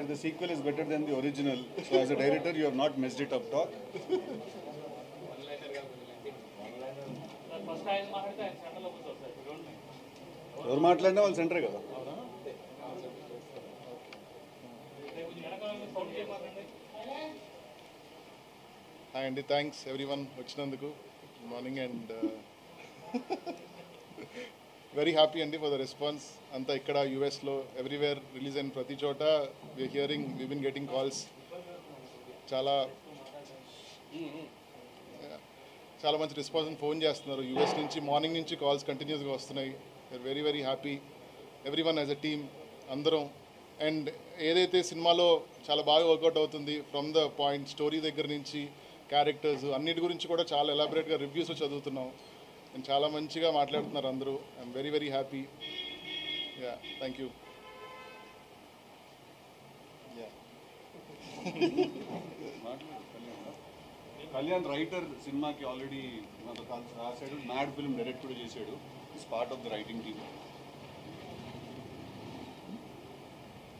the sequel is better than the original. So as a director, you have not messed it up. Talk. ఎవరు మాట్లాడినా వాళ్ళు సెంటరే కదా. Hi అండి, thanks everyone వచ్చినందుకు. Good morning and very happy అండి for the response అంతా. ఇక్కడ యూఎస్లో ఎవ్రీవేర్ రిలీజ్ అయిన ప్రతి చోట we're hearing, we been getting calls. చాలా చాలా మంచి రెస్పాన్స్ ఫోన్ చేస్తున్నారు యూఎస్ నుంచి. మార్నింగ్ నుంచి కాల్స్ కంటిన్యూస్గా వస్తున్నాయి. We're very very happy everyone as a team అందరం. అండ్ ఏదైతే సినిమాలో చాలా బాగా వర్కౌట్ అవుతుంది, ఫ్రమ్ ద పాయింట్ స్టోరీ దగ్గర నుంచి క్యారెక్టర్స్ అన్నిటి గురించి కూడా చాలా ఎలాబరేట్గా రివ్యూస్ చదువుతున్నాం. అండ్ చాలా మంచిగా మాట్లాడుతున్నారు అందరూ. I'm very very happy. Yeah, thank you. Kalyan writer సినిమాకి ఆల్రెడీ రాశాడు, మ్యాడ్ ఫిల్మ్ డైరెక్ట్ కూడా చేశాడు. It's part of the writing team.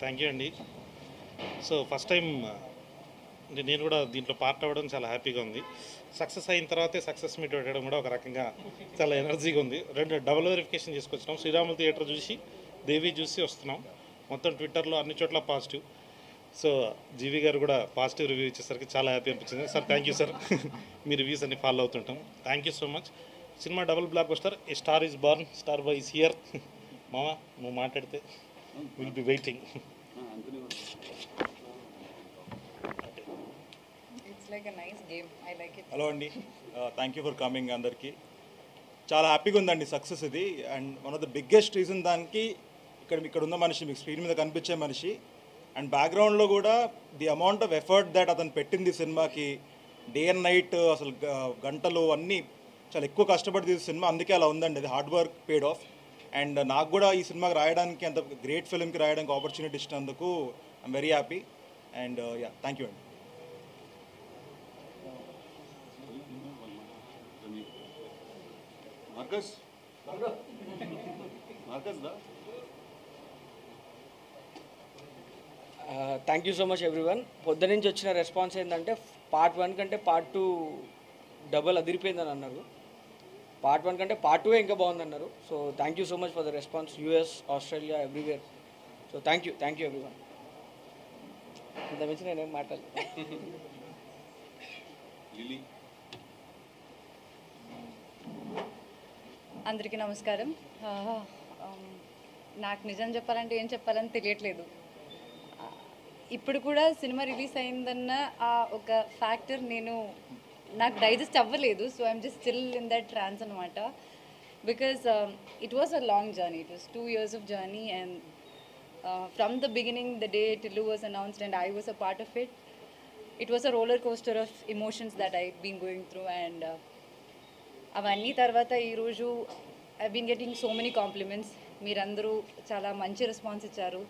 Thank you అండి. సో ఫస్ట్ టైం నేను కూడా దీంట్లో పార్ట్ అవ్వడం చాలా హ్యాపీగా ఉంది. సక్సెస్ అయిన తర్వాతే సక్సెస్ మీట్ పెట్టడం కూడా ఒక రకంగా చాలా ఎనర్జీగా ఉంది. రెండు డబుల్ వెరిఫికేషన్ చేసుకొచ్చినాం. శ్రీరాములు థియేటర్ చూసి, దేవి చూసి వస్తున్నాం. మొత్తం ట్విట్టర్లో అన్ని చోట్ల పాజిటివ్. సో జీవి గారు కూడా పాజిటివ్ రివ్యూ ఇచ్చేసరికి చాలా హ్యాపీ అనిపించింది. సార్ థ్యాంక్ యూ సార్, మీ రివ్యూస్ అన్ని ఫాలో అవుతుంటాం. థ్యాంక్ యూ సో మచ్. Cinema double blockbuster. A star is born, star boy is here. మామ నువ్వు మాట్లాడితే విల్ బి వెయిటింగ్. హలో అండి, థ్యాంక్ యూ ఫర్ కమింగ్. అందరికీ చాలా హ్యాపీగా ఉందండి సక్సెస్ ఇది. And one of the biggest reason దానికి ఇక్కడ ఉన్న మనిషి, మీకు స్క్రీన్ మీద కనిపించే మనిషి, అండ్ బ్యాక్గ్రౌండ్లో కూడా the amount of effort that అతను పెట్టింది సినిమాకి, డే అండ్ నైట్ అసలు గంటలు అన్నీ చాలా ఎక్కువ కష్టపడి తీసిన సినిమా. అందుకే అలా ఉందండి, అది hard work paid of. And నాకు కూడా ఈ సినిమాకి రాయడానికి, అంత గ్రేట్ ఫిల్మ్కి రాయడానికి ఆపర్చునిటీ ఇచ్చినందుకు I'm very happy. And yeah, thank you అండి. మార్కస్ దా. Thank you so much everyone. పొద్దు నుంచి వచ్చిన రెస్పాన్స్ ఏంటంటే పార్ట్ 1 కంటే పార్ట్ 2 డబల్ అదిరిపోయిందని అన్నారు. పార్ట్ 1 కంటే పార్ట్ 2 ఇంకా బాగుందన్నారు. So thank you so much for the response, US, Australia, everywhere. So thank you everyone. ఇంత మించి నేనేం మాట్లాడలేదు. అందరికీ నమస్కారం. నాకు నిజం చెప్పాలంటే ఏం చెప్పాలని తెలియట్లేదు. ఇప్పుడు కూడా సినిమా రిలీజ్ అయిందన్న ఒక ఫ్యాక్టర్ నాకు డైజెస్ట్ అవ్వలేదు. So I'm just still in that trance అనమాట. Because it was a long journey. It was 2 years of journey, and from the beginning, the day Tillu was announced and I was a part of it, it was a roller coaster of emotions that I've been going through. And అవన్నీ తర్వాత ఈరోజు I been getting so many compliments. మీరందరూ చాలా మంచి response ఇచ్చారు.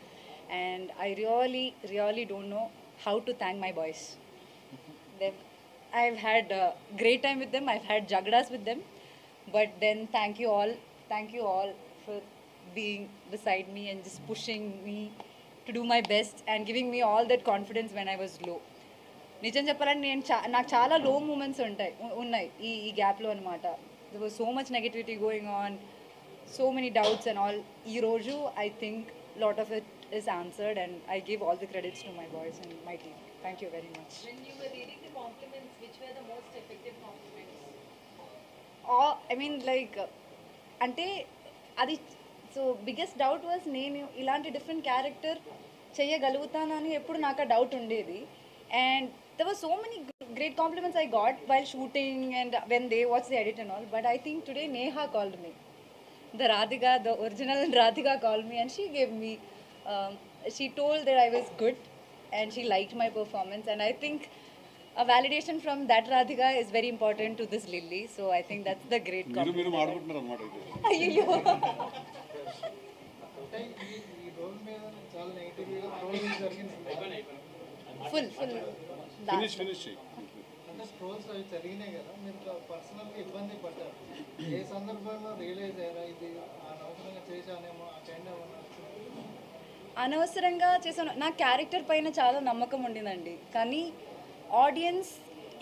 And I really don't know how to thank my boys. I've had a great time with them. I've had jagdas with them. But then thank you all for being beside me and just pushing me to do my best and giving me all that confidence when I was low. నిజం చెప్పాలంటే నాకు చాలా లో moments ఉన్నాయి ఈ గ్యాప్లో అనమాట. there was so much negativity going on, so many doubts and all. ఈరోజు I think lot of it is answered, and I give all the credits to my boys and my team. Thank you very much. When you were reading the compliments, which were the most effective compliments? I mean like అంటే అది so biggest doubt was నేను ఇలాంటి different character చేయగలుగుతానని ఎప్పుడు నాకు ఆ doubt ఉండేది. And there were so many great compliments I got while shooting and when they watched the edit and all. But I think today Neha called me, the original Radhika called me, and she gave me she told that I was good and she liked my performance. And I think a validation from that Radhika is very important to this Lily. So I think that's the great compliment. మీరు మాట్లాడుతున్నారు అన్నమాట ఇది. అయ్యో full finish అంటే స్ట్రోల్స్ అవి జరిగినాయి కదా, మీరు పర్సనల్గా ఇబ్బంది పడ్డారు. ఏ సందర్భంలో రియలైజ్ అయ్యారా ఇది అనవసరంగా చేశానేమో ఆ కైండ్ ఏమన్నా? అనవసరంగా చేశాను. నా క్యారెక్టర్ పైన చాలా నమ్మకం ఉండిందండి. కానీ ఆడియన్స్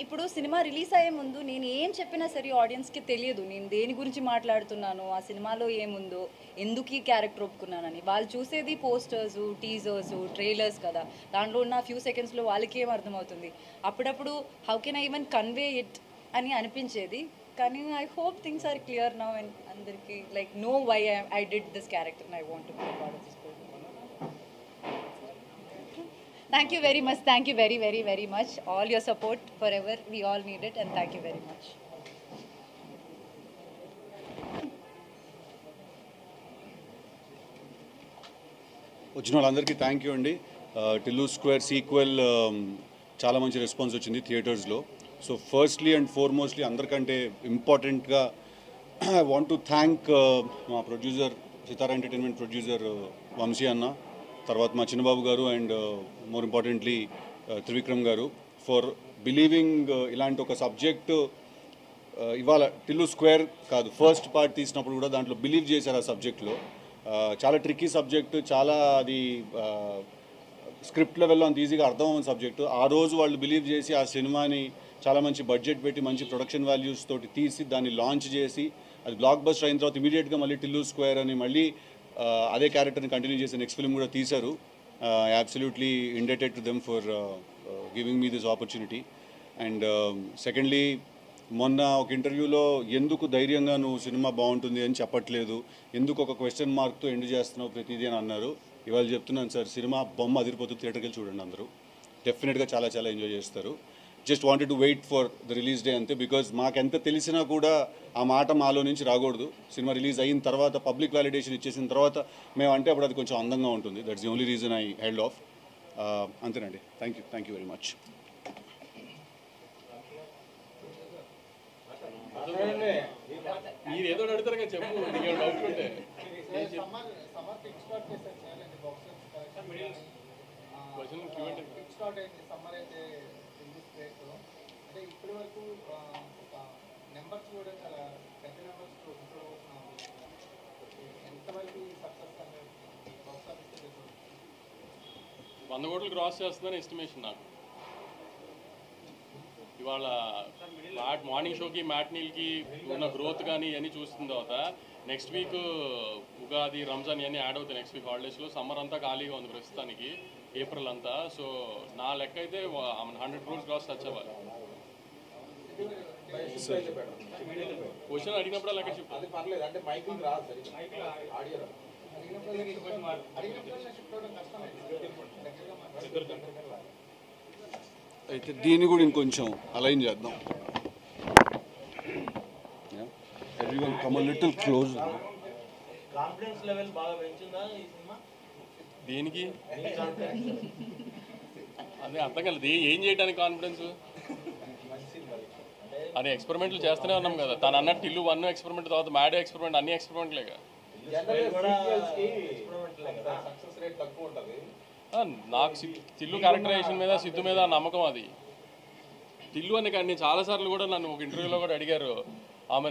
ఇప్పుడు సినిమా రిలీజ్ అయ్యే ముందు నేను ఏం చెప్పినా సరే ఆడియన్స్కి తెలియదు నేను దేని గురించి మాట్లాడుతున్నాను, ఆ సినిమాలో ఏముందో, ఎందుకు ఈ క్యారెక్టర్ ఒప్పుకున్నానని. వాళ్ళు చూసేది పోస్టర్స్, టీజర్స్, ట్రైలర్స్ కదా. దాంట్లో ఉన్న ఫ్యూ సెకండ్స్లో వాళ్ళకి ఏం అర్థమవుతుంది. అప్పుడప్పుడు how can I even convey it అని అనిపించేది. కానీ I hope things are clear now and అందరికీ like know why I did this character and I want to be part of this. Thank you very much. Thank you very, very, very much. All your support forever. We all need it, and thank you very much. వచ్చిన వాళ్ళందరికీ thank you అండి. Tillu square sequel చాలా మంచి response వచ్చింది థియేటర్స్లో. So firstly and ఫార్మోస్ట్లీ అందరికంటే ఇంపార్టెంట్గా I want to thank మా ప్రొడ్యూసర్, సితారా ఎంటర్టైన్మెంట్ ప్రొడ్యూసర్ వంశీ అన్న, తర్వాత మా చిన్నబాబు గారు అండ్ మోర్ ఇంపార్టెంట్లీ త్రివిక్రమ్ గారు ఫర్ బిలీవింగ్ ఇలాంటి ఒక సబ్జెక్టు ఇవాళ టిల్లు స్క్వేర్ కాదు ఫస్ట్ పార్ట్ తీసినప్పుడు కూడా దాంట్లో బిలీవ్ చేశారు ఆ సబ్జెక్ట్లో. చాలా ట్రిక్కీ సబ్జెక్టు, చాలా అది స్క్రిప్ట్ లెవెల్లో అంత ఈజీగా అర్థం అవ్వని సబ్జెక్టు. ఆ రోజు వాళ్ళు బిలీవ్ చేసి ఆ సినిమాని చాలా మంచి బడ్జెట్ పెట్టి మంచి ప్రొడక్షన్ వాల్యూస్ తోటి తీసి దాన్ని లాంచ్ చేసి అది బ్లాక్ బస్టర్ అయిన తర్వాత ఇమీడియట్గా మళ్ళీ టిల్లు స్క్వేర్ అని మళ్ళీ అదే క్యారెక్టర్ని కంటిన్యూ చేసి నెక్స్ట్ ఫిల్మ్ కూడా తీశారు. Absolutely indebted to them for giving me this opportunity. And secondly మొన్న ఒక ఇంటర్వ్యూలో ఎందుకు ధైర్యంగా నువ్వు సినిమా బాగుంటుంది అని చెప్పట్లేదు, ఎందుకు ఒక క్వశ్చన్ మార్క్తో ఎండ్ చేస్తున్నావు ప్రతిదీ అని అన్నారు. ఇవాళ చెప్తున్నాను సార్, సినిమా బొమ్మ అదిరిపోతుంది, థియేటర్కి వెళ్ళి చూడండి అందరూ, డెఫినెట్గా చాలా చాలా ఎంజాయ్ చేస్తారు. Just wanted to wait for the release day అంతే. బికాజ్ మాకెంత తెలిసినా కూడా ఆ మాట మాలో నుంచి రాకూడదు. సినిమా రిలీజ్ అయిన తర్వాత పబ్లిక్ వ్యాలిడేషన్ ఇచ్చేసిన తర్వాత మేము అంటే అప్పుడు అది కొంచెం అందంగా ఉంటుంది. That's the only reason I held off. అంతేనండి. Thank you very much. మీరు ఏదో అడుగుతారు కదా, చెప్పు, నీకు డౌట్ ఉంటే. సమ్మర్ కిక్ స్టార్ట్ చేశారు చేయాలండి బాక్స్ కిక్ స్టార్ట్ అయింది. సమ్మర్ అయితే అంటే ఇప్పటి వరకు ఒక నెంబర్స్ కూడా చాలా పెద్ద నెంబర్స్ చూడబోతున్నాం. ఎంతవరకు సక్సెస్ అనేది బాక్స్ ఆఫీస్ 100 కోట్లు క్రాస్ చేస్తుందని ఎస్టిమేషన్ నాకు. ఇవాళ మార్నింగ్ షోకి మ్యాట్నీల్కి ఉన్న గ్రోత్ కానీ ఇవన్నీ చూస్తున్న తర్వాత నెక్స్ట్ వీక్ ఉగాది, రంజాన్ ఇవన్నీ యాడ్ అవుతాయి. నెక్స్ట్ వీక్ హాలిడేస్లో సమ్మర్ అంతా ఖాళీగా ఉంది ప్రస్తుతానికి, ఏప్రిల్ అంతా. సో నా లెక్క అయితే 100 crores క్రాస్ టచ్ అవ్వాలి. క్వశ్చన్ అడిగినప్పుడు లెక్క చెప్పు. అయితే దీన్ని కూడా ఇంకొంచెం అలైన్ చేద్దాం. Everyone come a little close. Confidence level బాగా పెంచిందా ఈ సినిమా? దేనికి అదే అర్థం కాలేదు. ఏం చేయడానికి కాన్ఫిడెన్స్? అదే ఎక్స్పెరిమెంట్లు చేస్తూనే ఉన్నాం కదా. తను అన్నట్టు టిల్లు 1 ఎక్స్పెరిమెంట్, తర్వాత మ్యాడ్ ఎక్స్పెరిమెంట్, అన్ని ఎక్స్పెరిమెంట్లేగా. నాకు టిల్లు క్యారెక్టరైజేషన్ మీద, సిద్ధు మీద నమ్మకం. అది టిల్లు అని కానీ చాలాసార్లు కూడా నన్ను ఒక ఇంటర్వ్యూలో కూడా అడిగారు, ఆమె